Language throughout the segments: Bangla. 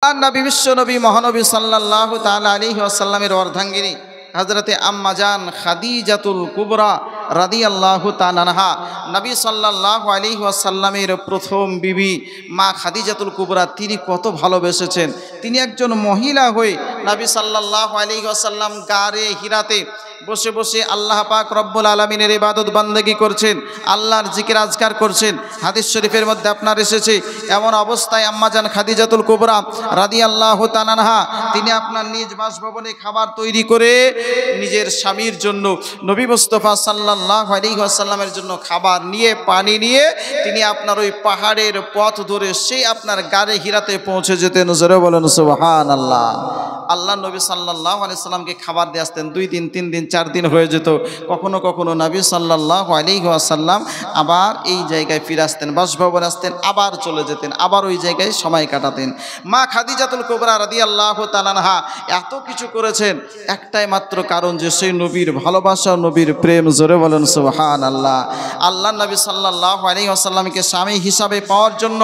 আল্লাহর নবী বিশ্ব নবী মহানবী সাল্লাল্লাহু তাআলা আলাইহি ওয়াসাল্লামের অর্ধাঙ্গিনী হযরতে আম্মা জান খাদিজাতুল কুবরা রাদিয়াল্লাহু তাআলা আনহা, নবী সাল্লাল্লাহু আলাইহি ওয়াসাল্লামের প্রথম বিবি মা খাদিজাতুল কুবরা, তিনি কত ভালোবেসেছেন। তিনি একজন মহিলা হয়ে নবী সাল্লাল্লাহু আলাইহি ওয়াসাল্লাম গারে হিরাতে বসে বসে আল্লাহ পাক রব্বুল আলামিনের ইবাদত বান্দেগি করছেন, আল্লাহর জিকির আজকার করছেন। হাদিস শরীফের মধ্যে আপনার এসেছে, এমন অবস্থায় আম্মাজান খাদিজাতুল কুবরা রাদিয়াল্লাহু তাআলা আনহা তিনি আপনার নিজ বাসভবনে খাবার তৈরি করে নিজের স্বামীর জন্য, নবী মুস্তাফা সাল্লাল্লাহু আলাইহি ওয়াসাল্লামের জন্য খাবার নিয়ে, পানি নিয়ে তিনি আপনার ওই পাহাড়ের পথ ধরে সেই আপনার গারে হিরাতে পৌঁছে যেতেন। জোরে বলেন সুবহানাল্লাহ। আল্লাহ নবী সাল্লাল্লাহু আলাইহি ওয়াসাল্লামকে খাবার দিয়ে আসতেন, 2 দিন 3 দিন 4 দিন হয়ে যেত। কখনো কখনো নবী সাল্লাল্লাহু আলাইহি ওয়াসাল্লাম আবার এই জায়গায় ফিরে আসতেন, বাসভবনে আসতেন, আবার চলে যেতেন, আবার ওই জায়গায় সময় কাটাতেন। মা খাদিজাতুল কুবরা রাদিয়াল্লাহু তাআলা আনহা এত কিছু করেছেন একটাই মাত্র কারণ, যে সেই নবীর ভালোবাসা, নবীর প্রেম। জোরে বলেন সুবহানাল্লাহ। আল্লাহ নবী সাল্লাল্লাহু আলাইহি ওয়াসাল্লামকে স্বামী হিসাবে পাওয়ার জন্য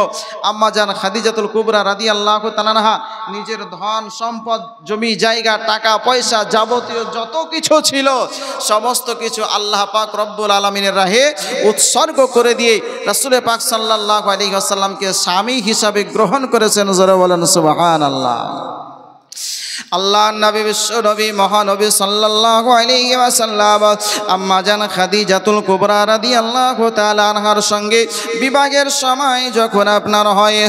আম্মা জান খাদিজাতুল কুবরা রাদিয়াল্লাহু তাআলা আনহা নিজের ধন সম্পদ, জমি জায়গা, টাকা পয়সা, যাবতীয় যত কিছু ছিল সমস্ত কিছু আল্লাহ পাক রব্বুল আলামিনের রাহে উৎসর্গ করে দিয়ে রাসূল পাক সাল্লাল্লাহু আলাইহি ওয়াসাল্লামকে স্বামী হিসাবে গ্রহণ করেছেন। জোরে বলেন সুবহানাল্লাহ। আল্লাহ নবী বিশ্ব নবী মহানবী সাল্লাল্লাহু আলাইহি ওয়াসাল্লাম আম্মা জান খাদিজাতুল কুবরা রাদিয়াল্লাহু তাআলা আনহার সঙ্গে বিবাহের সময় যখন আপনার হয়,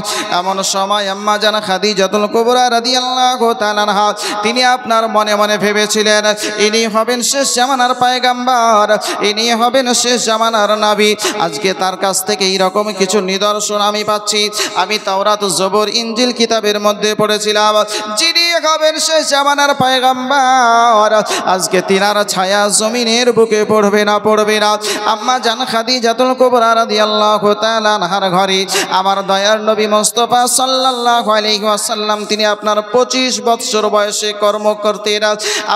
এমন সময় আম্মা জান খাদিজাতুল কুবরা রাদিয়াল্লাহু তাআলা আনহা তিনি আপনার মনে মনে ভেবেছিলেন, ইনি হবেন শেষ জামানার পয়গম্বর, ইনি হবেন শেষ জামানার নবী। আজকে তার কাছ থেকে এইরকম কিছু নিদর্শন আমি পাচ্ছি। আমি তাওরাত, জবুর, ইনজিল কিতাবের মধ্যে পড়েছিলাম, যিনি হবেন শেষ জামানার পয়গম্বর, আজকে তিনার ছায়া জমিনের বুকে পড়বে না। আম্মা জান খাদিজাতুল কুবরা রাদিয়াল্লাহু তাআলা আনহার ঘরে আমার দয়ার নবী মুস্তাফা সাল্লাল্লাহু আলাইহি ওয়াসাল্লাম তিনি আপনার 25 বছর বয়সে কর্ম করতেন।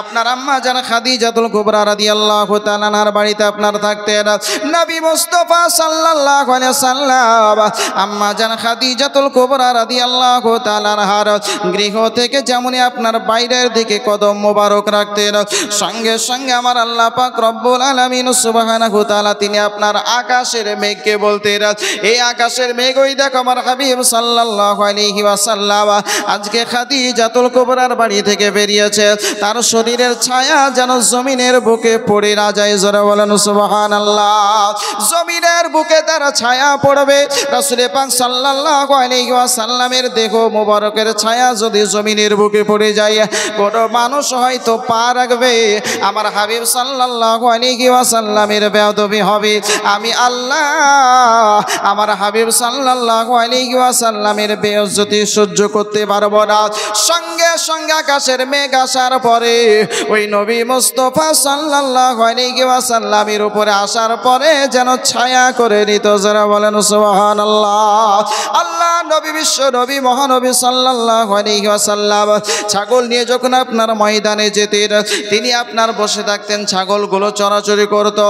আপনার আম্মা জান খাদিজাতুল কুবরা রাদিয়াল্লাহু তাআলা আনহার বাড়িতে আপনার থাকতেন নবী মুস্তাফা সাল্লাল্লাহু আলাইহি ওয়াসাল্লাম। আম্মা জান খাদিজাতুল কুবরা রাদিয়াল্লাহু তাআলা আনহার গৃহ থেকে যেমন আপনার বাইরের দিকে কদম মোবারক রাখতেন, সঙ্গে সঙ্গে আমার আল্লাহ পাক রব্বুল আলামিন সুবহানাহু ওয়া তাআলা তিনি আপনার আকাশের মেঘকে বলতেন, এই আকাশের মেঘ ওই দেখো আমার হাবিব সাল্লাল্লাহু আলাইহি ওয়াসাল্লাম আজকে খাদিজাতুল কুবরার বাড়ি থেকে বেরিয়েছে, তার শরীরের ছায়া যেন জমিনের বুকে পড়ে না যায়। জোরে বলেন সুবহানাল্লাহ। জমিনের বুকে তার ছায়া পড়বে। রাসূল পাক সাল্লাল্লাহু আলাইহি ওয়াসাল্লামের দেহ মোবারকের ছায়া যদি জমিনের বুকে পড়ে যায়, কোন মানুষ হয়তো পা রাখবে, আমার হাবিব সাল্লাল্লাহু আলাইহি ওয়াসাল্লামের বেয়াদবি হবে। আমি আল্লাহ আমার হাবিব সাল্লাল্লাহু আলাইহি ওয়াসাল্লামের বেইজ্জতি সহ্য করতে পারবো না। সঙ্গে সঙ্গে আকাশের মেঘ আসার পরে ওই নবী মুস্তাফা সাল্লাল্লাহু আলাইহি ওয়াসাল্লামের উপরে আসার পরে যেন ছায়া করে নিত। যারা বলেন সুবহানাল্লাহ। আল্লাহ নবী বিশ্ব নবী মহানবী সাল্লাল্লাহু আলাইহি ওয়াসাল্লাম ছাগল নিয়ে যখন আপনার ময়দানে যেতেন, তিনি আপনার বসে থাকতেন, ছাগলগুলো চরাচরি করত।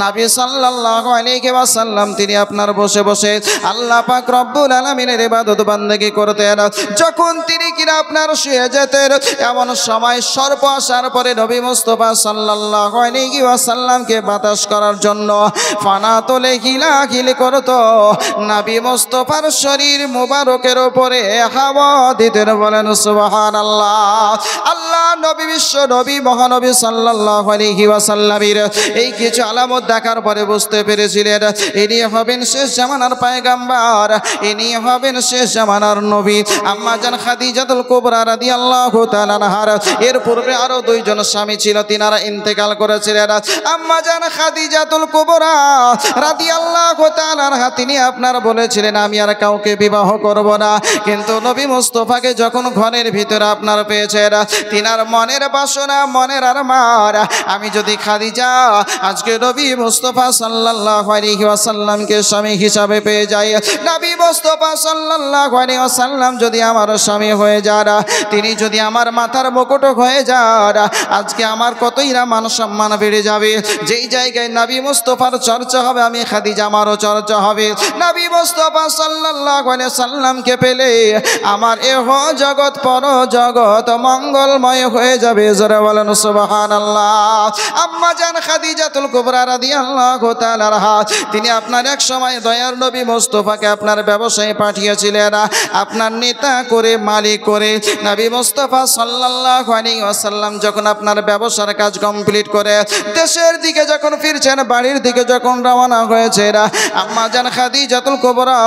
নবী সাল্লাল্লাহু আলাইহি ওয়াসাল্লাম তিনি আপনার বসে বসে আল্লাহ পাক রব্বুল আলামিনের ইবাদত বান্দেগি করতেন। যখন তিনি কিনা আপনার শুয়ে যেতেন, এমন সময় সর্প আসার পরে নবী মুস্তাফা সাল্লাল্লাহু আলাইহি ওয়াসাল্লামকে বাতাস করার জন্য ফানা তোলে হিলাহিলি করত। নবী মুস্তাফার শরীর মুবারকের উপরে হাওয়া দিতেন। বলেন সুবহানাল্লাহ। আল্লাহ নবী বিশ্ব নবী মহানবী সাল্লাল্লাহু আলাইহি ওয়াসাল্লামের এই কিছু আলামত দেখার পরে বুঝতে পেরেছিলেন ইনি হবেন শেষ জামানার পয়গম্বর, ইনি হবেন শেষ জামানার নবী। আম্মা জান খাদিজাতুল কুবরা রাদিয়াল্লাহু তাআলা আনহার এর পূর্বে আরো 2 জন স্বামী ছিল, তিনারা ইন্তেকাল করেছিলেন। আম্মা জান খাদিজাতুল কুবরা রাদিয়াল্লাহু তাআলা আনহা তিনি আপনার বলেছিলেন আমি আর কাউকে বিবাহ করব না, কিন্তু নবী মুস্তাফাকে যখন ঘরের ভিতরে আপনার পেয়েছেন, তিনার মনের বাসনা, মনের আরমান আমি যদি খাদিজা আজকে নবী মুস্তাফা সাল্লাল্লাহু আলাইহি ওয়াসাল্লামকে স্বামী হিসাবে পেয়ে যাই, নবী মুস্তাফা সাল্লাল্লাহু আলাইহি ওয়াসাল্লাম যদি আমার স্বামী হয়ে যান, তিনি যদি আমার মাথার মুকুট হয়ে যান, আজকে আমার কতই না মান সম্মান বেড়ে যাবে। যেই জায়গায় নবী মুস্তাফার চর্চা হবে, আমি খাদিজা আমারও চর্চা হবে। নবী মুস্তাফা সাল্লাল্লাহু আলাইহি ওয়াসাল্লামকে পেলে আমার এহ জগৎ পর জগৎ মঙ্গলময় হয়ে যাবে। জোরে বলেন সুবহানাল্লাহ। আম্মা জান খাদিজাতুল কুবরা রাদিয়াল্লাহু তাআলা আনহা, তিনি আপনার এক সময় দয়ার নবী মুস্তাফাকে আপনার ব্যবসায় পাঠিয়েছিলেন, আপনার নেতা করে, মালিক করে। নবী মুস্তাফা সাল্লাল্লাহু আলাইহি ওয়াসাল্লাম যখন আপনার ব্যবসার কাজ কমপ্লিট করে দেশের দিকে যখন ফিরছেন, বাড়ির দিকে যখন রওনা হয়েছে, আম্মা জান খাদিজাতুল কুবরা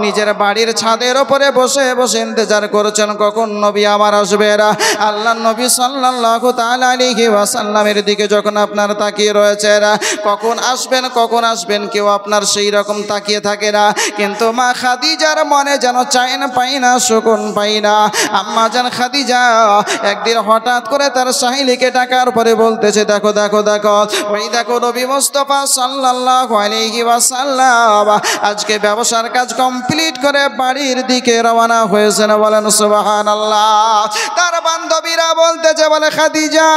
নিজের বাড়ির ছাদের উপরে বসে বসে ইন্তজার করেছেন কখন নবী আমার আসবে। আল্লাহর নবী সাল্লাল্লাহু তাআলা আলাইহি ওয়াসাল্লামের দিকে যখন আপনার তাকিয়ে রয়েছে, কখন আসবেন কখন আসবেন, কেউ আপনার সেই রকম তাকিয়ে থাকে না। কিন্তু মা খাদিজার মনে যেন চাইন পাই না, সুকুন পাই না। আম্মা জান খাদিজা একদিন হঠাৎ করে তার সাহিলীকে ডাকার পরে বলতেছে, দেখো দেখো দেখো, ওই দেখো নবী মুস্তাফা সাল্লাল্লাহু আলাইহি ওয়াসাল্লাম আজকে ব্যবসার কাজ কমপ্লিট করে বাড়ির দিকে রওনা হয়েছেন। বলেন সুবহানাল্লাহ। তার বান্ধবীরা বলতেছে, বলে খাদিজা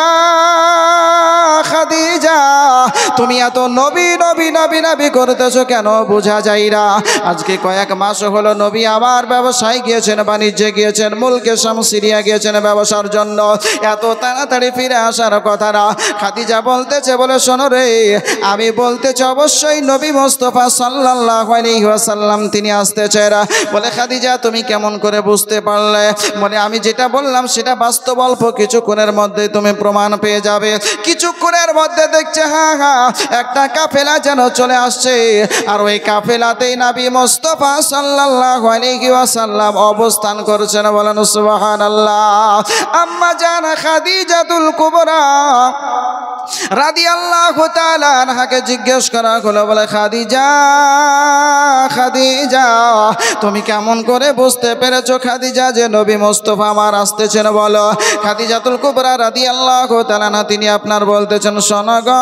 খাদিজা তুমি এত নবী নবী নবী নবী করতেছো কেন, বোঝা যায় না। আজকে কয়েক মাস হলো নবী আমার ব্যবসায় গিয়েছেন, বাণিজ্যে গিয়েছেন, মুলকে শাম সিরিয়া গিয়েছেন ব্যবসার জন্য, এত তাড়াতাড়ি ফিরে আসার কথা না। খাদিজা বলতেছে, বলে শোনো রে, আমি বলতেছি অবশ্যই নবী মুস্তাফা সাল্লাল্লাহু আলাইহি ওয়াসাল্লাম তিনি আসতেছেন। বলে খাদিজা তুমি কেমন করে বুঝতে পারলে? বলে আমি যেটা বললাম সেটা বাস্তব, অল্প কিছুক্ষণের মধ্যে তুমি প্রমাণ পেয়ে যাবে। কিছুক্ষণের মধ্যে দেখছে হ্যাঁ হ্যাঁ একটা কাফেলা যেন চলে আসছে, আর ওই কাফেলাতেই নবী মুস্তাফা সাল্লাল্লাহু আলাইহি ওয়াসাল্লাম অবস্থান করছেন। বলেন সুবহানাল্লাহ। আম্মা জান খাদিজাতুল কুবরা রাদিয়াল্লাহু তাআলা আনহাকে জিজ্ঞেস করা হলো, বলে খাদিজা খাদিজা তুমি কেমন করে বুঝতে পেরেছো খাদিজা যে নবী মুস্তাফা আমার আসতেছেন? বলো। খাদিজাতুল কুবরা রাদিয়াল্লাহু তাআলা আনহা তিনি আপনার বলতেছেন, শোনো গো,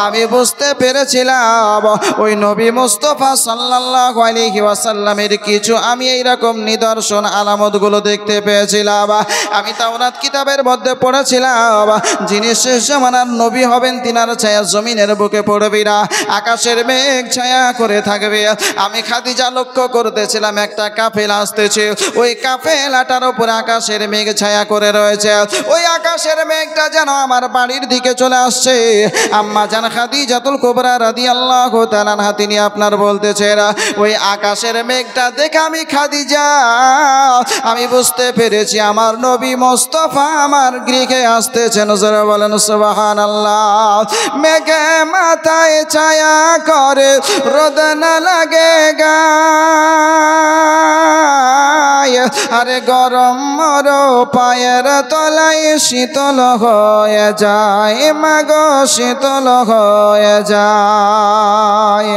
আমি বুঝতে পেরেছিলাম ওই নবী মুস্তাফা সাল্লাল্লাহু আলাইহি ওয়াসাল্লামের কিছু আমি এইরকম নিদর্শন আলামতগুলো দেখতে পেয়েছিলাম। আমি তাওরাত কিতাবের মধ্যে পড়েছিলাম যিনি শেষ জামানার নবী হবেন তিনার ছায়া জমিনের বুকে পড়বে না, আকাশের মেঘ ছায়া করে থাকবে। আমি খাদিজা লক্ষ্য করতেছিলাম একটা কাফেলা আসতেছে, ওই কাফেলাটার উপরে আকাশের মেঘ ছায়া করে রয়েছে, ওই আকাশের মেঘটা যেন আমার বাড়ির দিকে চলে আসছে। আম্মা জান খাদিজাতুল কুবরা রাদিয়াল্লাহু তাআলা আনহা তিনি আপনার বলতেছেন, ওই আকাশের মেঘটা দেখে আমি খাদিজা আমি বুঝতে পেরেছি আমার নবী মুস্তাফা আমার গৃহে আসতেছেন। জোরে বলেন সুবহানাল্লাহ। মেঘে মাথায় ছায়া করে, রোদ না লাগে গায়ে, আরে গরম মর পায়ের তলায় শীতল হয়ে যায়, মাগো শীতল হয়ে যায়।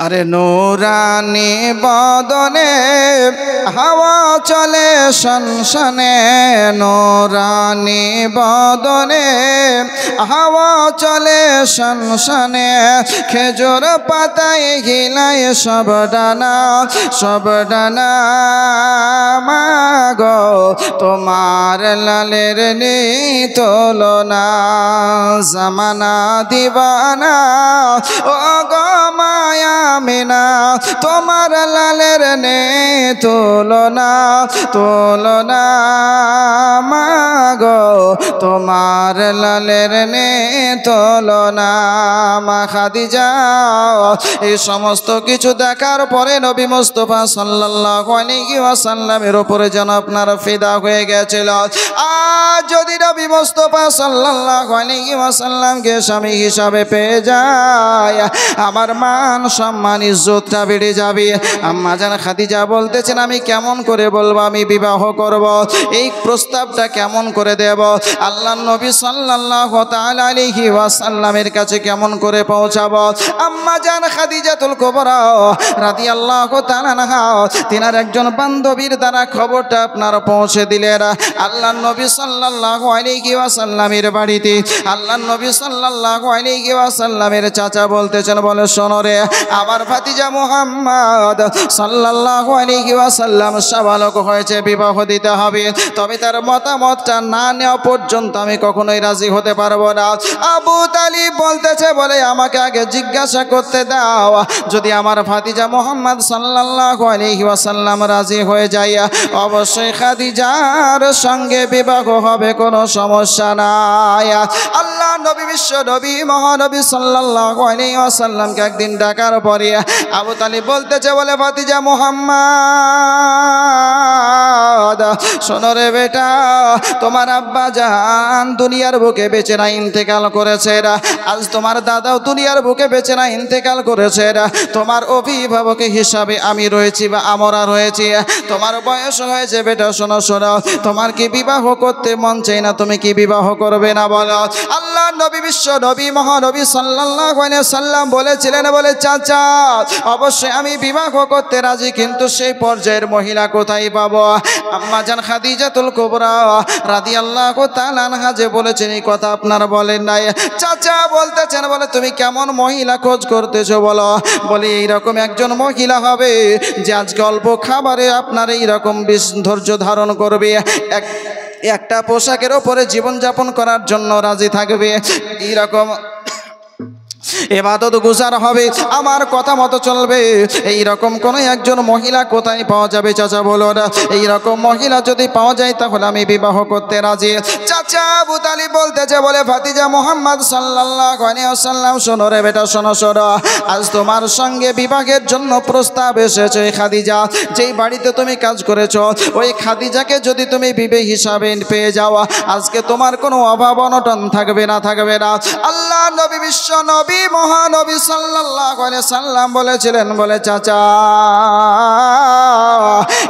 আরে নূরানি বদনে হাওয়া চলে শনশনে, নূরানি বদনে হাওয়া চলে শনশনে, খেজুর পাতায় হিলায় সব ডানা সব ডানা, মাগো তোমার লালের নেই তুলনা, জামানা দিবানা ও গো মায়া মিনা, তোমার লালের নেই তুলনা তুলনা, মাগো তোমার লালের নেই তুলনা। মা খাদিজা এই সমস্ত কিছু দেখার পরে নবী মুস্তাফা সাল্লাল্লাহু আলাইহি ওয়াসাল্লামের উপরে যেন আপনার ফিদা হয়ে গেছিল। আজ যদি নবী মুস্তাফা সাল্লাল্লাহু আলাইহি ওয়াসাল্লামকে স্বামী হিসাবে পেয়ে যায়, আমার মান সম্মান ইজ্জতটা বেড়ে যাবে। আম্মা জান খাদিজা বলতেছেন, আমি কেমন করে বলবো আমি বিবাহ করব, এই প্রস্তাবটা কেমন করে দেব, আল্লাহর নবী সাল্লাল্লাহু তাআলা আলাইহি ওয়াসাল্লামের কাছে কেমন করে পৌঁছাবো? আম্মা জান খাদিজাতুল কুবরা রাদিয়াল্লাহু তাআলা আনহা তিনার একজন বান্ধবীর দ্বারা খবরটা আপনার পৌঁছে পৌঁছে দিলেন আল্লাহর নবী সাল্লাল্লাহু আলাইহি ওয়াসাল্লামের বাড়িতে। আল্লাহর নবী সাল্লাল্লাহু আলাইহি ওয়াসাল্লামের চাচা বলতেছেন, বলে শোনো রে, আমার ভাতিজা মুহাম্মদ সাল্লাল্লাহু আলাইহি ওয়াসাল্লাম সাবালক হয়েছে, বিবাহ দিতে হবে, তবে তার মতামতটা না নেওয়া পর্যন্ত আমি কখনোই রাজি হতে পারবো না। আবু তালিব বলতেছে, বলে আমাকে আগে জিজ্ঞাসা করতে দাও, যদি আমার ভাতিজা মুহাম্মদ সাল্লাল্লাহু আলাইহি ওয়াসাল্লাম রাজি হয়ে যায় অবশ্যই খাদিজার সঙ্গে বিবাহ হবে, কোনো সমস্যা নাই। আল্লাহ নবী বিশ্ব নবী মহানবী সাল্লাল্লাহু আলাইহি ওয়াসাল্লামকে একদিন ডাকার পরে আবু তালিব বলতেছে, বলে ভাতিজা মুহাম্মদ শোনো রে বেটা, তোমার আব্বা জান দুনিয়ার বুকে বেঁচে না, ইন্তেকাল করেছে। আজ তোমার দাদাও দুনিয়ার বুকে বেঁচে না, ইন্তেকাল করেছে। তোমার অভিভাবক হিসাবে আমি রয়েছি বা আমরা রয়েছি, তোমার বয়স হয়েছে বেটা, শোনো শোনো, তোমার কি বিবাহ করতে মন চাই না? তুমি কি বিবাহ করবে না বলো? আল্লাহ নবী বিশ্ব নবী মহানবী সাল্লাল্লাহু আলাইহি ওয়াসাল্লাম বলেছিলেন, বলে চাচা অবশ্যই আমি বিবাহ করতে রাজি, কিন্তু সেই পর্যায়ের মহিলা কোথায় পাবো? আম্মা জান খাদিজাতুল কুবরা রাদিয়াল্লাহু তাআলা আনহা যে বলেছেন এই কথা আপনারা বলেন নাই। চাচা বলতেছেন, বলে তুমি কেমন মহিলা খোঁজ করতেছো বলো? বলে এইরকম একজন মহিলা হবে যে আজকে অল্প খাবারে আপনার এইরকম ধৈর্য ধারণ করবে, একটা পোশাকের ওপরে জীবনযাপন করার জন্য রাজি থাকবে, এইরকম ইবাদত গুজার হবে, আমার কথা মতো চলবে, এই রকম কোন একজন মহিলা কোথায় পাওয়া যাবে চাচা বলো না? এই রকম মহিলা যদি পাওয়া যায় তাহলে আমি বিবাহ করতে রাজি। চাচা আবু তালিব বলতেছে, বলে ভাতিজা মুহাম্মদ সাল্লাল্লাহু আলাইহি ওয়াসাল্লাম শোনো রে বেটা, শোনো শোনো, আজ তোমার সঙ্গে বিবাহের জন্য প্রস্তাব এসেছে। খাদিজা যেই বাড়িতে তুমি কাজ করেছো ওই খাদিজাকে যদি তুমি বিবি হিসাবে পেয়ে যাও, আজকে তোমার কোনো অভাব অনটন থাকবে না, থাকবে না। আল্লাহ নবী বিশ্ব নবী মহানবী সাল্লাল্লাহু আলাইহি সাল্লাম বলেছিলেন, বলে চাচা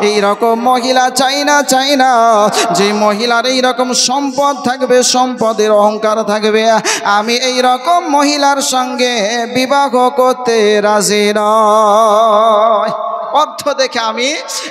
এই রকম মহিলা চাই না, চাই না, যে মহিলার এই রকম সম্পদ থাকবে, সম্পদের অহংকার থাকবে, আমি এই রকম মহিলার সঙ্গে বিবাহ করতে রাজি নই। অর্থ দেখে আমি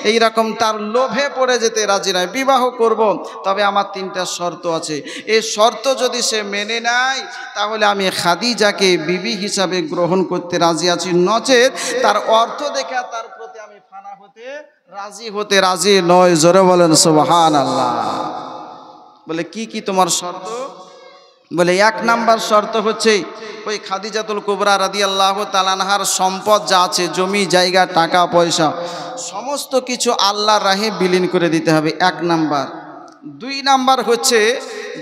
এই রকম তার লোভে পড়ে যেতে রাজি নয়, বিবাহ করব, তবে আমার তিনটা শর্ত আছে। এই শর্ত যদি সে মেনে নেয় তাহলে আমি খাদিজাকে বিবি হিসাবে গ্রহণ করতে রাজি আছি, নচেত তার অর্থ দেখে তার প্রতি আমি ফানা হতে রাজি নয়। জোরে বলেন সুবহানাল্লাহ। বলে কি কি তোমার শর্ত? বলে এক নাম্বার শর্ত হচ্ছে ওই খাদিজাতুল কুবরা রাদিয়াল্লাহু তাআলা আনহার সম্পদ যা আছে, জমি জায়গা টাকা পয়সা সমস্ত কিছু আল্লাহর রাহে বিলীন করে দিতে হবে, এক নাম্বার। দুই নাম্বার হচ্ছে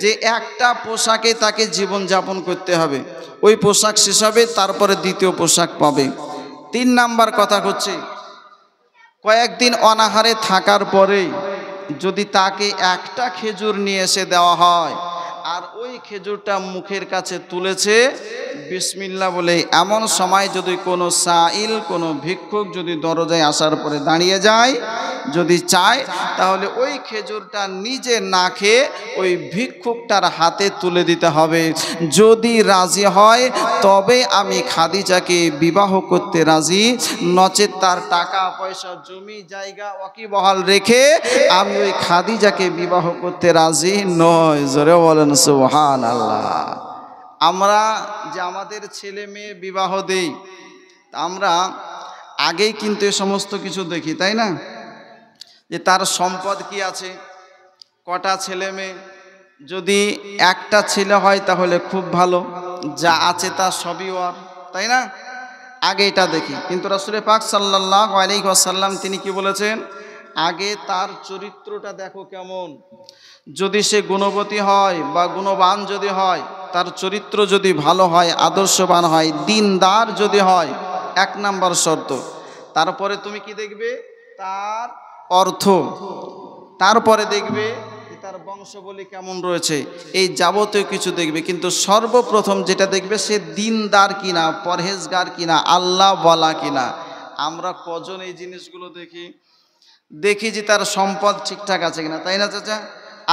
যে একটা পোশাকে তাকে জীবনযাপন করতে হবে, ওই পোশাক শেষ হবে তারপরে দ্বিতীয় পোশাক পাবে। তিন নাম্বার কথা হচ্ছে কয়েকদিন অনাহারে থাকার পরে যদি তাকে একটা খেজুর নিয়ে এসে দেওয়া হয় আর ওই খেজুরটা মুখের কাছে তুলেছে বিসমিল্লাহ বলে, এমন সময় যদি কোনো সাইল, কোনো ভিক্ষুক যদি দরজায় আসার পরে দাঁড়িয়ে যায়, যদি চায় তাহলে ওই খেজুরটা নিজে না খেয়ে ওই ভিক্ষুকটার হাতে তুলে দিতে হবে। যদি রাজি হয় তবে আমি খাদিজাকে বিবাহ করতে রাজি, নচেত তার টাকা পয়সা জমি জায়গা ওয়াকিবহাল রেখে আমি ওই খাদিজাকে বিবাহ করতে রাজি নয়। জোরে বলেন সুবহানাল্লাহ। আমরা যে আমাদের ছেলে মেয়ে বিবাহ দেই, আমরা আগেই কিন্তু এ সমস্ত কিছু দেখি, তাই না? যে তার সম্পদ কি আছে, কটা ছেলে মেয়ে, যদি একটা ছেলে হয় তাহলে খুব ভালো, যা আছে তা সবই ওর, তাই না? আগে এটা দেখি। কিন্তু রাসূল পাক সাল্লাল্লাহু আলাইহি ওয়াসাল্লাম তিনি কি বলেছেন? আগে তার চরিত্রটা দেখো কেমন, যদি সে গুণবতী হয় বা গুণবান যদি হয়, তার চরিত্র যদি ভালো হয়, আদর্শবান হয়, দিনদার যদি হয়, এক নাম্বার শর্ত। তারপরে তুমি কি দেখবে? তার অর্থ, তারপরে দেখবে তার বংশবলী কেমন রয়েছে, এই যাবতীয় কিছু দেখবে। কিন্তু সর্বপ্রথম যেটা দেখবে সে দিনদার কিনা, পরহেজগার কিনা, আল্লাহ বলা কিনা। আমরা কজন এই জিনিসগুলো দেখি যে তার সম্পদ ঠিকঠাক আছে কিনা, তাই না চাচা?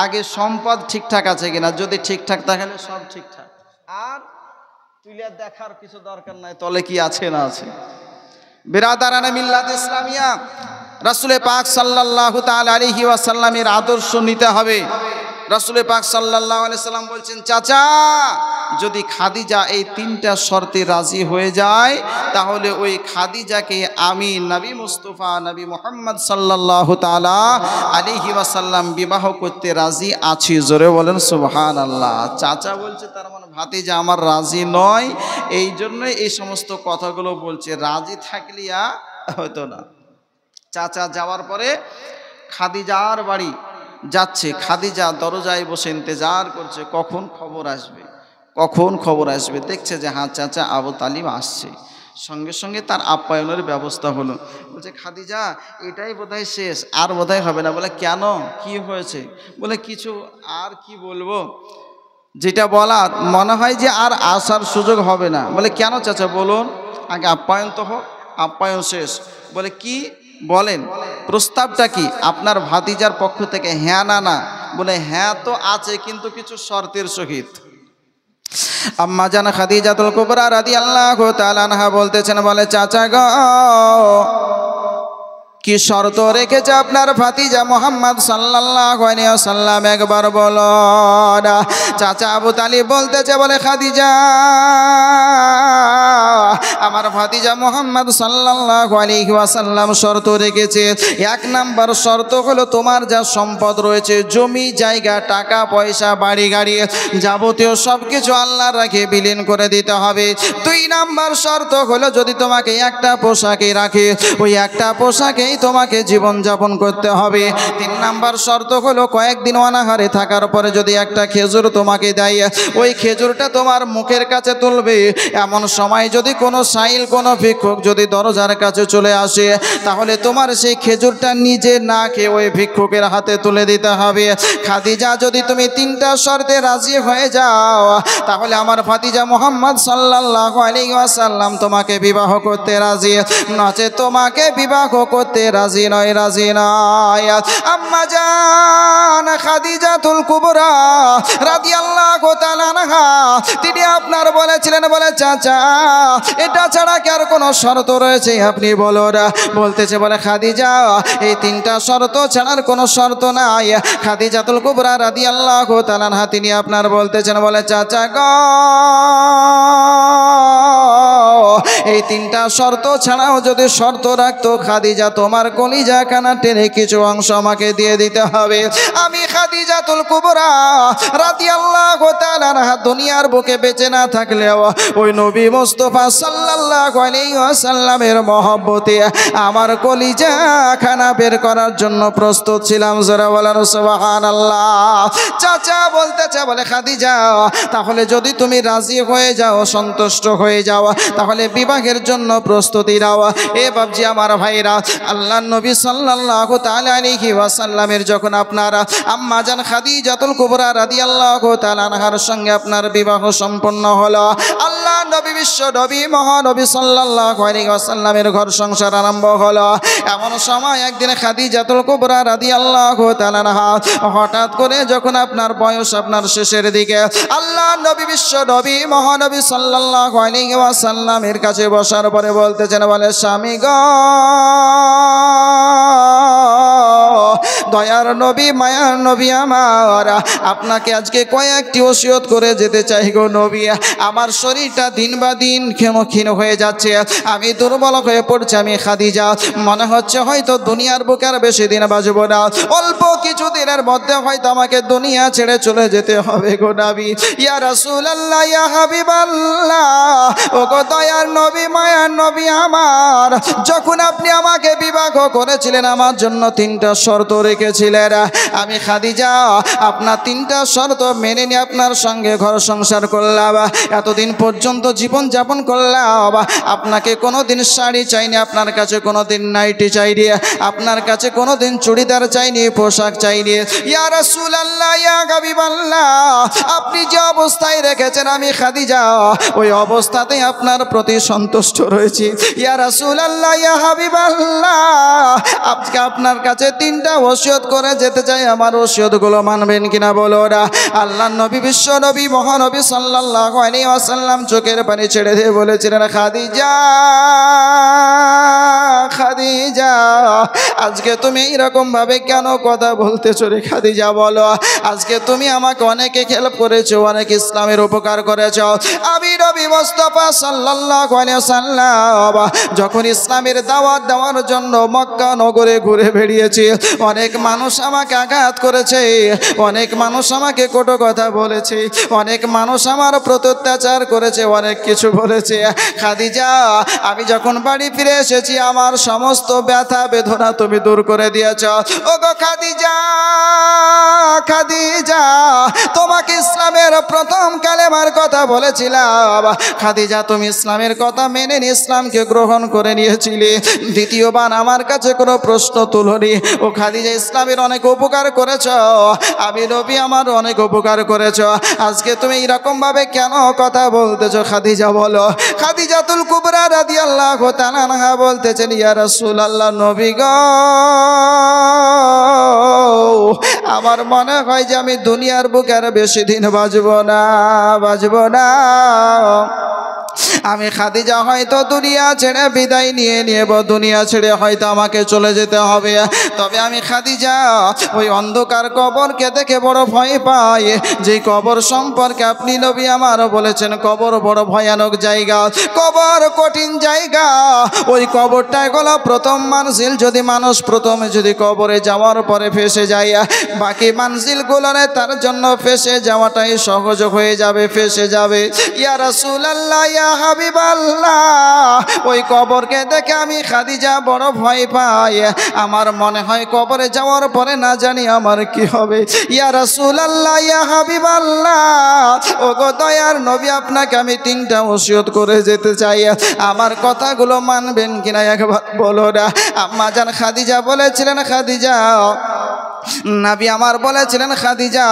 আগে সম্পদ ঠিকঠাক আছে কিনা, যদি ঠিকঠাক থাকলে সব ঠিকঠাক, আর তুলে দেখার কিছু দরকার নাই তলে কি আছে না আছে। বিরাদারানে মিল্লাত ইসলামিয়া, রাসূল পাক সাল্লাল্লাহু তাআলা আলাইহি ওয়াসাল্লামের আদর্শ নিতে হবে। রাসূল পাক সাল্লাল্লাহু আলাইহি সাল্লাম বলছেন, চাচা যদি খাদিজা এই তিনটা শর্তে রাজি হয়ে যায় তাহলে ওই খাদিজাকে আমি নবী মুস্তাফা নবী মুহাম্মদ সাল্লাল্লাহু তাআলা আলাইহি ওয়াসাল্লাম বিবাহ করতে রাজি আছি। জোরে বলেন সুবহানাল্লাহ। চাচা বলছে তার মানে ভাতিজা আমার রাজি নয়, এই জন্যই এই সমস্ত কথাগুলো বলছে। রাজি থাকলিয়া হয়তো না। চাচা যাওয়ার পরে খাদিজার বাড়ি যাচ্ছে, খাদিজা দরজায় বসে ইন্তজার করছে কখন খবর আসবে, কখন খবর আসবে। দেখছে যে হ্যাঁ চাচা আবু তালিব আসছে, সঙ্গে সঙ্গে তার আপ্যায়নের ব্যবস্থা হলো। বলছে খাদিজা এটাই বোধহয় শেষ, আর বোধহয় হবে না। বলে কেন, কি হয়েছে? বলে কিছু আর কি বলবো, যেটা বলার মনে হয় যে আর আসার সুযোগ হবে না। বলে কেন চাচা বলুন, আগে আপ্যায়ন তো হোক। আপ্যায়ন শেষ। বলে কি বলেন, প্রস্তাবটা কি আপনার ভাতিজার পক্ষ থেকে? হ্যাঁ না না? বলে হ্যাঁ তো আছে, কিন্তু কিছু শর্তের সহিত। আম্মা জান খাদিজাতুল কুবরা রাদিয়াল্লাহু তাআলা আনহা বলতেছেন, বলে চাচা গো কি শর্ত রেখেছে আপনার ভাতিজা মুহাম্মদ সাল্লাল্লাহু আলাইহি ওয়াসাল্লাম, একবার বলো না। চাচা আবু তালিব বলতেছে, বলে খাদিজা আমার ভাতিজা মুহাম্মদ সাল্লাল্লাহু আলাইহি ওয়াসাল্লাম শর্ত রেখেছে, এক নাম্বার শর্ত হলো তোমার যা সম্পদ রয়েছে, জমি জায়গা টাকা পয়সা বাড়ি গাড়ি যাবতীয় সব কিছু আল্লাহর রাখে বিলীন করে দিতে হবে। দুই নাম্বার শর্ত হলো যদি তোমাকে একটা পোশাকে রাখে, ওই একটা পোশাকেই তোমাকে জীবন যাপন করতে হবে। তিন নাম্বার শর্ত হলো কয়েকদিন অনাহারে থাকার পরে যদি একটা খেজুর তোমাকে দেয়, ওই খেজুরটা তোমার মুখের কাছে তুলবে। এমন সময় যদি কোনো সাইল কোনো ভিক্ষুক যদি দরজার কাছে চলে আসে, তাহলে তোমার সেই খেজুরটা নিজে না খেয়ে ওই ভিক্ষুকের হাতে তুলে দিতে হবে। খাদিজা যদি তুমি তিনটা শর্তে রাজি হয়ে যাও, তাহলে আমার ভাতিজা মুহাম্মদ সাল্লাল্লাহু আলাইহি ওয়াসাল্লাম তোমাকে বিবাহ করতে রাজি, নচেৎ তোমাকে বিবাহ করতে রাজি নয়, রাজি নয়। আম্মা জান খাদিজাতুল কুবরা রাদিয়াল্লাহু তাআলা আনহা তিনি আপনার বলেছিলেন, বলে চাচা এটা ছাড়া কি আর কোনো শর্ত রয়েছে আপনি বলুন। বলতেছে, বলে খাদিজা এই তিনটা শর্ত ছাড়ার কোনো শর্ত নাই। খাদিজাতুল কুবরা রাদিয়াল্লাহু তাআলা আনহা তিনি আপনার বলতেছেন, বলে চাচা গো এই তিনটা শর্ত ছাড়াও যদি শর্ত রাখতো, খাদিজা তোমার কলিজা কানা টেনে কিছু অংশ আমাকে দিয়ে দিতে হবে। আমি খাদিজাতুল কুবরা রাদিয়াল্লাহু তাআলা আনহা দুনিয়ার বুকে বেঁচে না থাকলেও ওই নবী মুস্তাফা সাল্লাল্লাহু আলাইহি ওয়াসাল্লামের মহব্বতে আমার কলিজা খানা বের করার জন্য প্রস্তুত ছিলাম। যারা বলেন সুবহানাল্লাহ। চাচা বলতেছে, বলে খাদিজা তাহলে যদি তুমি রাজি হয়ে যাও, সন্তুষ্ট হয়ে যাও, তাহলে বিবাহের জন্য প্রস্তুতি নাও। এ বাবজি আমার ভাইরা, আল্লাহর নবী সাল্লাল্লাহু তাআলা আলাইহি ওয়াসাল্লামের যখন আপনারা আম্মা জান খাদিজাতুল কুবরা রাদিয়াল্লাহু তাআলা আনহার সঙ্গে আপনার বিবাহ সম্পন্ন হলো, আল্লাহ নবী বিশ্ব নবী মহানবী সাল্লাল্লাহু আলাইহি ওয়াসাল্লামের ঘর সংসার আরম্ভ হলো। এমন সময় একদিন খাদিজাতুল কুবরা রাদিয়াল্লাহু তাআলা আনহা হঠাৎ করে যখন আপনার বয়স আপনার শেষের দিকে, আল্লাহ নবী বিশ্ব নবী মহানবী সাল্লাল্লাহু আলাইহি ওয়াসাল্লামের কাছে বসার পরে বলতেছেন, বলে স্বামী গো দয়ার নবী মায়ার নবী আমার, আপনাকে আজকে কয়েকটি ওসিয়ত করে যেতে চাই গো নবী। আমার শরীরটা দিন বা দিন ক্ষীণ হয়ে যাচ্ছে, আমি দুর্বল হয়ে পড়ছি। আমি খাদিজা মনে হচ্ছে হয়তো দুনিয়ার বুকে আর বেশি দিন বাঁচব না, অল্প কিছু দিনের মধ্যে হয়তো আমাকে দুনিয়া ছেড়ে চলে যেতে হবে গো নবী। ইয়া রাসূলুল্লাহ ইয়া হাবিবাল্লাহ, ও গো দয়ার নবী মায়ার নবী আমার, যখন আপনি আমাকে বিবাহ করেছিলেন আমার জন্য তিনটা শর্ত রেখেছিলেন। আমি খাদিজা আপনার তিনটা শর্ত মেনে নিয়ে আপনার সঙ্গে ঘর সংসার করলাম, এতদিন পর্যন্ত জীবন যাপন করলাম। আপনাকে কোনোদিন শাড়ি চাইনি, আপনার কাছে কোনোদিন নাইটি চাইনি, আপনার কাছে কোনোদিন চুড়িদার চাইনি, পোশাক চাইনি। ইয়া রাসূলুল্লাহ ইয়া হাবিবাল্লাহ, আপনি যে অবস্থায় রেখেছেন আমি খাদিজা ওই অবস্থাতেই আপনার প্রতি সন্তুষ্ট রয়েছি। ইয়া রাসূলুল্লাহ ইয়া হাবিবাল্লাহ, আজকে আপনার কাছে তিনটা ওসিয়ত করে যেতে চাই, আমার ওসিয়তগুলো মানবেন কিনা বলো না। আল্লাহর নবী বিশ্ব নবী মহানবী সাল্লাল্লাহু আলাইহি ওয়াসাল্লাম চোখের পানি ছেড়ে দিয়ে বলেছিলেন, খাদিজা খাদিজা, আজকে তুমি এইরকম ভাবে কেন কথা বলতেছো রে খাদিজা বলো? আজকে তুমি আমাকে অনেকে হেল্প করেছো, অনেক ইসলামের উপকার করেছো। আমি নবী মুস্তাফা সাল্লাল্লাহু আলাইহি ওয়াসাল্লাম যখন ইসলামের দাওয়াত দেওয়ার জন্য মক্কা নগরে ঘুরে বেরিয়েছি, অনেক মানুষ আমাকে আঘাত করেছে, অনেক মানুষ আমাকে কটু কথা বলেছে, অনেক মানুষ আমার প্রতি অত্যাচার করেছে, অনেক কিছু বলেছে। খাদিজা, আমি যখন বাড়ি ফিরে এসেছি আমার সমস্ত ব্যথা বেদনা তুমি দূর করে দিয়েছ। ওগো খাদিজা, খাদিজা, তোমাকে ইসলামের প্রথম কালেমার কথা বলেছিলাম, খাদিজা তুমি ইসলামের কথা মেনে ইসলামকে গ্রহণ করে নিয়েছিলে, দ্বিতীয়বার আমার কাছে কোনো প্রশ্ন তুলনি। ও খাদিজা, ইসলামের অনেক উপকার করেছ, আমি নবী আমার অনেক উপকার করেছ, আজকে তুমি এরকম ভাবে কেন কথা বলতেছো খাদিজা বলো? খাদিজাতুল কুবরা রাদিয়াল্লাহু তাআলা আনহা বলতেছেন, ইয়া রাসূলুল্লাহ, নবী গো, আমার মনে হয় যে আমি দুনিয়ার বুকে আর বেশি দিন বাঁচবো না। আমি খাদিজা হয়তো দুনিয়া ছেড়ে বিদায় নিয়ে নেব, দুনিয়া ছেড়ে হয়তো আমাকে চলে যেতে হবে। তবে আমি খাদিজা ওই অন্ধকার কবরকে দেখে বড় ভয় পাই, যে কবর সম্পর্কে আপনি নবী আমার বলেছেন কবর বড় ভয়ানক জায়গা, কবর কঠিন জায়গা। ওই কবরটাই হলো প্রথম মানজিল। যদি মানুষ প্রথমে যদি কবরে যাওয়ার পরে ফেসে যায়, বাকি মানজিলগুলোরে তার জন্য ফেসে যাওয়াটাই সহজ হয়ে যাবে, ফেসে যাবে। ইয়া রাসূলুল্লাহ, ইয়া হাবিবাল্লাহ, ওই কবরকে দেখে আমি খাদিজা বড় ভয় পাই। আমার মনে হয় কবরে যাওয়ার পরে না জানি আমার কি হবে। ইয়া রাসূলুল্লাহ, ইয়া হাবিবাল্লাহ, ওগো দয়ার নবী, আপনাকে আমি 3টা ওসিয়ত করে যেতে চাই, আমার কথাগুলো মানবেন কিনা একবার বলো না। আম্মা জান খাদিজা বলেছিলেন, খাদিজা নবী আমার বলেছিলেন, খাদিজা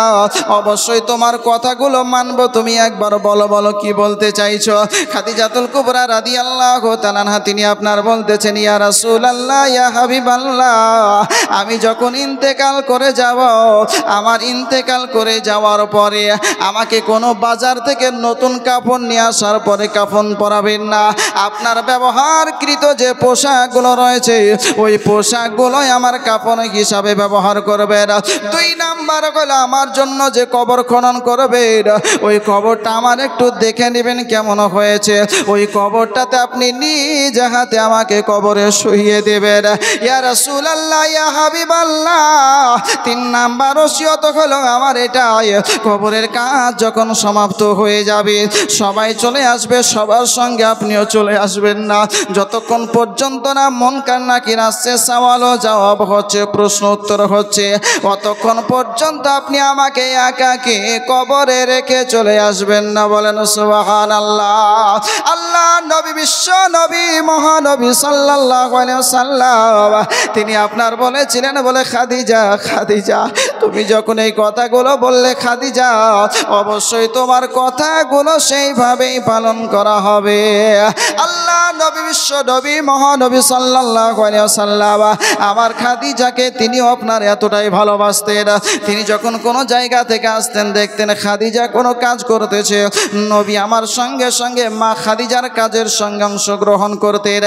অবশ্যই তোমার কথাগুলো মানবো, তুমি একবার বলো কি বলতে চাইছো? খাদিজাতুল কুবরা রাদিয়াল্লাহু তাআলা আনহা তিনি আপনার বলতেছেন, ইয়া রাসূলুল্লাহ, ইয়া হাবিবাল্লাহ, আমি যখন ইন্তেকাল করে যাব, আমার ইন্তেকাল করে যাওয়ার পরে আমাকে কোনো বাজার থেকে নতুন কাপড় নিয়ে আসার পরে কাফন পরাবেন না, আপনার ব্যবহারকৃত যে পোশাকগুলো রয়েছে ওই পোশাকগুলোই আমার কাফন হিসাবে ব্যবহার করবেন। 2 নাম্বার হলো আমার জন্য যে কবর খনন করবেন, ওই কবরটা আমার একটু দেখে নেবেন কেমন হয়েছে, ওই কবরটাতে আপনি নিজ হাতে আমাকে কবরে শুইয়ে দেবেন। ইয়া রাসূলুল্লাহ, ইয়া হাবিবাল্লাহ, 3 নাম্বার ওসিয়ত হলো আমার এটাই, কবরের কাজ যখন সমাপ্ত হয়ে যাবে সবাই চলে আসবে, সবার সঙ্গে আপনিও চলে আসবেন না, যতক্ষণ পর্যন্ত না মুনকার নাকির আসছে, সওয়াল ও জবাব হচ্ছে, প্রশ্ন উত্তর হচ্ছে, অতক্ষণ পর্যন্ত আপনি আমাকে একাকে কবরে রেখে চলে আসবেন না। বলেন সুবহানাল্লাহ। আল্লাহ নবী, বিশ্ব নবী, মহানবী সাল্লাল্লাহু আলাইহি ওয়াসাল্লাম তিনি আপনার বলেছিলেন, বলে খাদিজা, খাদিজা তুমি যখন এই কথাগুলো বললে খাদিজা, অবশ্যই তোমার কথাগুলো সেইভাবেই পালন করা হবে। আল্লাহ নবী, বিশ্ব নবী, মহানবী সাল্লাল্লাহু আলাইহি ওয়াসাল্লাম আমার খাদিজাকে তিনিও আপনার এতটাই ভালোবাসতেন, তিনি যখন কোনো জায়গা থেকে আসতেন দেখতেন খাদিজা কোনো কাজ করতেছে, নবী আমার সঙ্গে সঙ্গে মা খাদিজার কাজের সঙ্গে অংশগ্রহণ করতেন,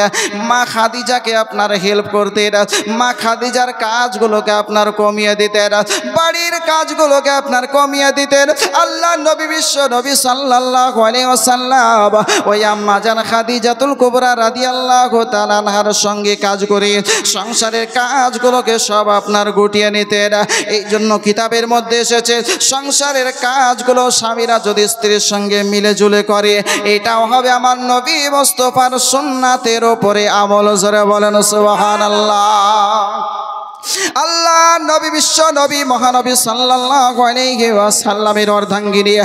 মা খাদিজাকে আপনার হেল্প করতেন, মা খাদিজার কাজগুলোকে আপনার কমিয়ে দিতেন, বাড়ির কাজগুলোকে আপনার কমিয়ে দিতেন। আল্লাহ নবী, বিশ্ব নবী সাল্লাল্লাহু আলাইহি ওয়াসাল্লাম ওই আম্মা জান খাদিজাতুল কুবরা রাদিয়াল্লাহু তাআলা আনহার সঙ্গে কাজ করে সংসারের কাজগুলোকে সব আপনার গুটিয়ে নিতেন। এই জন্য কিতাবের মধ্যে এসেছে সংসারের কাজগুলো স্বামীরা যদি স্ত্রীর সঙ্গে মিলে জুলে করে এটাও হবে আমার নবী মুস্তাফার সুন্নাতের উপরে আমল। জোরে বলেন সুবহানাল্লাহ। আল্লাহ নবী, বিশ্ব নবী, মহানবী সাল্লাল্লাহু আলাইহি ওয়াসাল্লামের অর্ধাঙ্গিনী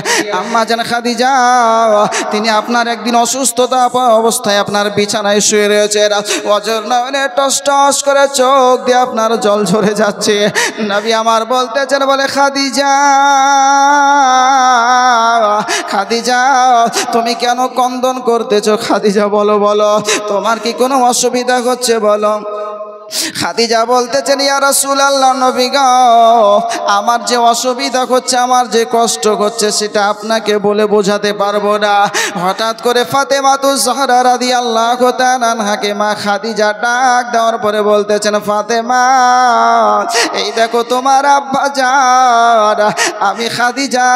আম্মা জান খাদিজা তিনি আপনার একদিন অসুস্থতা অবস্থায় আপনার বিছানায় শুয়ে রয়েছেন, অজর নয়নে টস টস করে চোখ দিয়ে আপনার জল ঝরে যাচ্ছে। নবী আমার বলতেছেন, বলে খাদিজা, খাদিজা তুমি কেন ক্রন্দন করতেছো? খাদিজা বলো, তোমার কি কোনো অসুবিধা হচ্ছে বলো? খাদিজা বলতেছেন, ইয়া রাসূলুল্লাহ, নবী গো, আমার যে অসুবিধা হচ্ছে, আমার যে কষ্ট হচ্ছে, সেটা আপনাকে বলে বোঝাতে পারবো না। হঠাৎ করে ফাতেমাতুজ জাহরা রাদিয়াল্লাহু তাআলা আনহাকে মা খাদিজা ডাক দেওয়ার পরে বলতেছেন, ফাতেমা, এই দেখো তোমার আব্বা জান, আমি খাদিজা,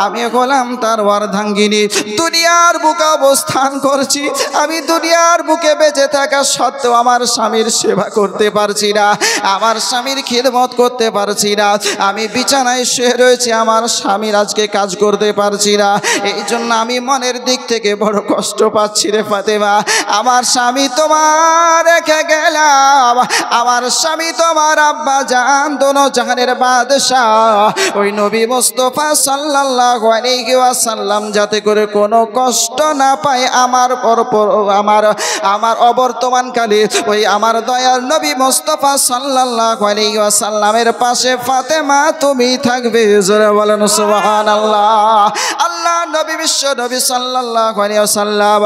আমি হলাম তার অর্ধাঙ্গিনী, দুনিয়ার বুকে অবস্থান করছি। আমি দুনিয়ার বুকে বেঁচে থাকা সত্ত্বেও আমার স্বামীর সেবা করতে পারছি না, আমার স্বামীর খিদমত করতে পারছি না। আমি বিছানায় শুয়ে রয়েছি, আমার স্বামীর আজকে কাজ করতে পারছি না। এই জন্য আমি মনের দিক থেকে বড় কষ্ট পাচ্ছি রে ফাতেমা। আমার স্বামী তোমার রেখে গেলাম, আমার স্বামী তোমার আব্বা জান, দোনো জাহানের বাদশাহ, ওই নবী মুস্তাফা সাল্লাল্লাহু আলাইহি ওয়াসাল্লাম যাতে করে কোনো কষ্ট না পায় আমার আমার অবর্তমানকালে ওই আমার দয়ার নবী মুস্তাফা সাল্লাল্লাহু আলাইহি ওয়াসাল্লামের পাশে ফাতেমা তুমি থাকবে। জোরে বলেন সুবহানাল্লাহ। আল্লাহ নবী, বিশ্ব নবী সাল্লাল্লাহু আলাইহি ওয়াসাল্লাম